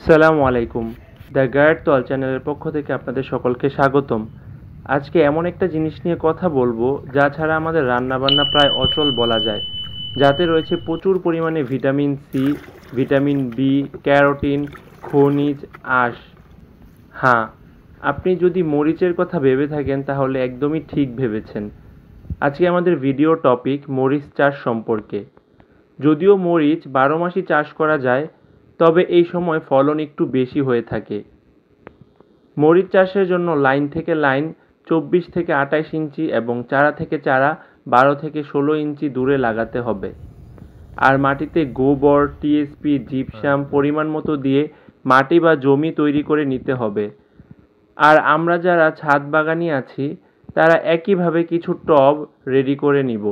আসসালামু আলাইকুম। The guard তল চ্যানেলের পক্ষ থেকে আপনাদের সকলকে স্বাগতম। আজকে এমন একটা জিনিস নিয়ে কথা বলবো যা ছাড়া আমাদের রান্নাবান্না প্রায় অচল বলা যায়, যাতে রয়েছে প্রচুর পরিমাণে vitamin C, vitamin B, carotene, খনিজ, আঁশ। হ্যাঁ, আপনি যদি মরিচের কথা ভেবে থাকেন তাহলে একদমই ঠিক ভেবেছেন। আজকে আমাদের ভিডিও টপিক মরিচ চাষ সম্পর্কে। যদিও মরিচ 12 মাসই চাষ করা যায়, তবে এই সময় ফলন একটু বেশি হয়ে থাকে। মরিচ চাষের জন্য লাইন থেকে লাইন 24 থেকে 28 ইঞ্চি এবং চারা থেকে চারা 12 থেকে 16 ইঞ্চি দূরে লাগাতে হবে। আর মাটিতে গোবর, টিএসপি, জিপসাম পরিমাণ মতো দিয়ে মাটি বা জমি তৈরি করে নিতে হবে। আর আমরা যারা ছাদ বাগানি আছি তারা একইভাবে কিছু টব রেডি করে নিব।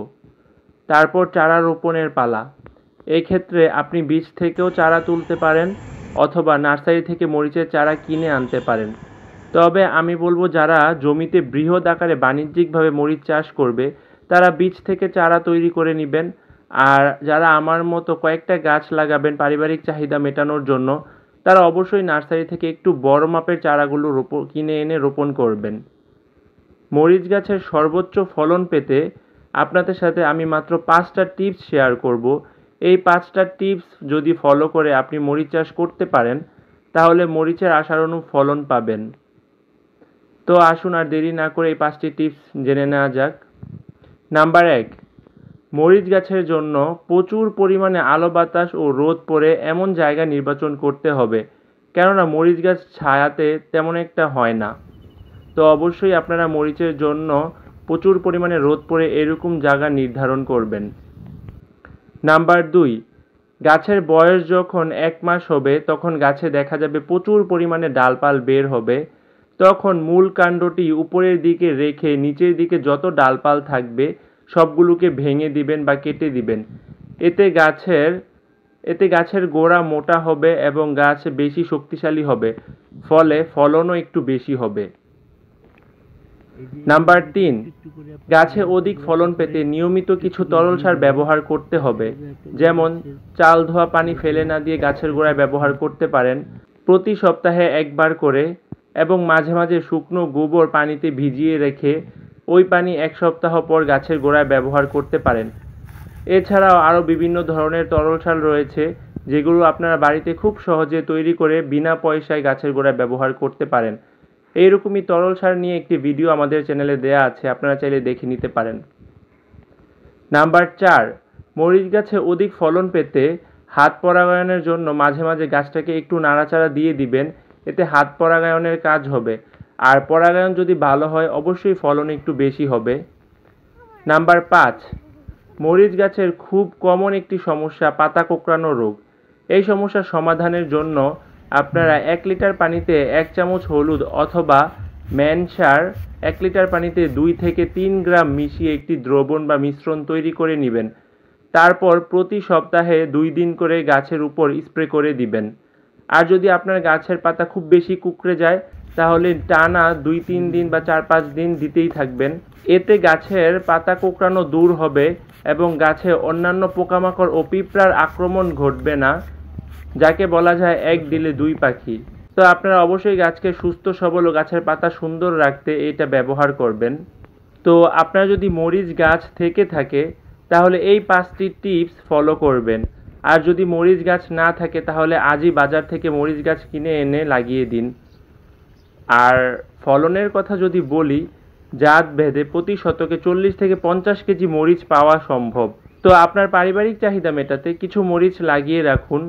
তারপর চারা রোপণের পালা। এই ক্ষেত্রে আপনি বীজ থেকেও চারা তুলতে পারেন অথবা নার্সারি থেকে মরিচের চারা কিনে আনতে পারেন। তবে আমি বলবো যারা জমিতে বৃহৎ আকারে বাণিজ্যিকভাবে মরিচ চাষ করবে তারা বীজ থেকে চারা তৈরি করে নেবেন। আর যারা আমার মতো কয়েকটা গাছ লাগাবেন পারিবারিক চাহিদা মেটানোর জন্য, তারা অবশ্যই নার্সারি থেকে একটু বড় মাপের চারাগুলো কিনে এনে রোপণ করবেন। মরিচ গাছের সর্বোচ্চ ফলন পেতে আপনাদের সাথে আমি মাত্র 5টা টিপস শেয়ার করব। এই 5টা টিপস যদি ফলো করে আপনি মরিচ চাষ করতে পারেন তাহলে মরিচের আশানুরূপ ফলন পাবেন। তো আসুন আর দেরি না করে এই 5টি টিপস জেনে নেওয়া যাক। নাম্বার 1, মরিচ গাছের জন্য প্রচুর পরিমাণে আলো বাতাস ও রোদ পড়ে এমন জায়গা নির্বাচন করতে হবে, কেননা মরিচ গাছ ছায়াতে তেমন একটা হয় না। তো অবশ্যই আপনারা মরিচের জন্য প্রচুর পরিমাণে রোদ পড়ে এরকম জায়গা নির্ধারণ করবেন। নাম্বার 2, গাছের বয়স যখন 1 মাস হবে তখন গাছে দেখা যাবে প্রচুর পরিমাণে ডালপাল বের হবে। তখন মূল কাণ্ডটি উপরের দিকে রেখে নিচের দিকে যত ডালপাল থাকবে সবগুলোকে ভেঙে দিবেন বা কেটে দিবেন। এতে গাছের গোড়া মোটা হবে এবং গাছ বেশি শক্তিশালী হবে, ফলে ফলনও একটু বেশি হবে। নাম্বার 3, গাছে অধিক ফলন পেতে নিয়মিত কিছু তরল সার ব্যবহার করতে হবে। যেমন চাল ধোয়া পানি ফেলে না দিয়ে গাছের গোড়ায় ব্যবহার করতে পারেন প্রতি সপ্তাহে একবার করে, এবং মাঝে মাঝে শুকনো গোবর পানিতে ভিজিয়ে রেখে ওই পানি 1 সপ্তাহ পর গাছের গোড়ায় ব্যবহার করতে পারেন। এছাড়াও আরও বিভিন্ন ধরনের তরল সার রয়েছে যেগুলো আপনারা বাড়িতে খুব সহজে তৈরি করে বিনা পয়সায় গাছের গোড়ায় ব্যবহার করতে পারেন। এইরকমই তরল সার নিয়ে একটি ভিডিও আমাদের চ্যানেলে দেয়া আছে, আপনারা চাইলে দেখে নিতে পারেন। নাম্বার 4, মরিচ গাছে অধিক ফলন পেতে হাত পরাগায়নের জন্য মাঝে মাঝে গাছটাকে একটু নাড়াচাড়া দিয়ে দিবেন, এতে হাত পরাগায়নের কাজ হবে। আর পরাগায়ন যদি ভালো হয় অবশ্যই ফলন একটু বেশি হবে। নাম্বার 5, মরিচ গাছের খুব কমন একটি সমস্যা পাতা কোঁকড়ানো রোগ। এই সমস্যার সমাধানের জন্য আপনারা 1 লিটার পানিতে 1 চামচ হলুদ অথবা ম্যানসার 1 লিটার পানিতে 2 থেকে 3 গ্রাম মিশিয়ে একটি দ্রবণ বা মিশ্রণ তৈরি করে নেবেন। তারপর প্রতি সপ্তাহে 2 দিন করে গাছের উপর স্প্রে করে দিবেন। আর যদি আপনার গাছের পাতা খুব বেশি কুঁকড়ে যায় তাহলে টানা 2-3 দিন বা 4-5 দিন দিতেই থাকবেন। এতে গাছের পাতা কোঁকড়ানো দূর হবে এবং গাছে অন্যান্য পোকামাকড় ও পিঁপড়ার আক্রমণ ঘটবে না, যাকে বলা যায় 1 দিলে 2 পাখি। তো আপনারা অবশ্যই গাছকে সুস্থ সবল ও গাছের পাতা সুন্দর রাখতে এটা ব্যবহার করবেন। তো আপনার যদি মরিচ গাছ থেকে থাকে তাহলে এই 5টি টিপস ফলো করবেন। আর যদি মরিচ গাছ না থাকে তাহলে আজই বাজার থেকে মরিচ গাছ কিনে এনে লাগিয়ে দিন। আর ফলনের কথা যদি বলি, জাত ভেদে প্রতি শতকে 40 থেকে 50 কেজি মরিচ পাওয়া সম্ভব। তো আপনার পারিবারিক চাহিদা মেটাতে কিছু মরিচ লাগিয়ে রাখুন।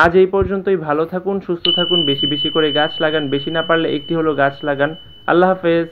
আজ এই পর্যন্তই। ভালো থাকুন, সুস্থ থাকুন, বেশি বেশি করে গাছ লাগান, বেশি না পারলে একটি হলো গাছ লাগান। আল্লাহ হাফেজ।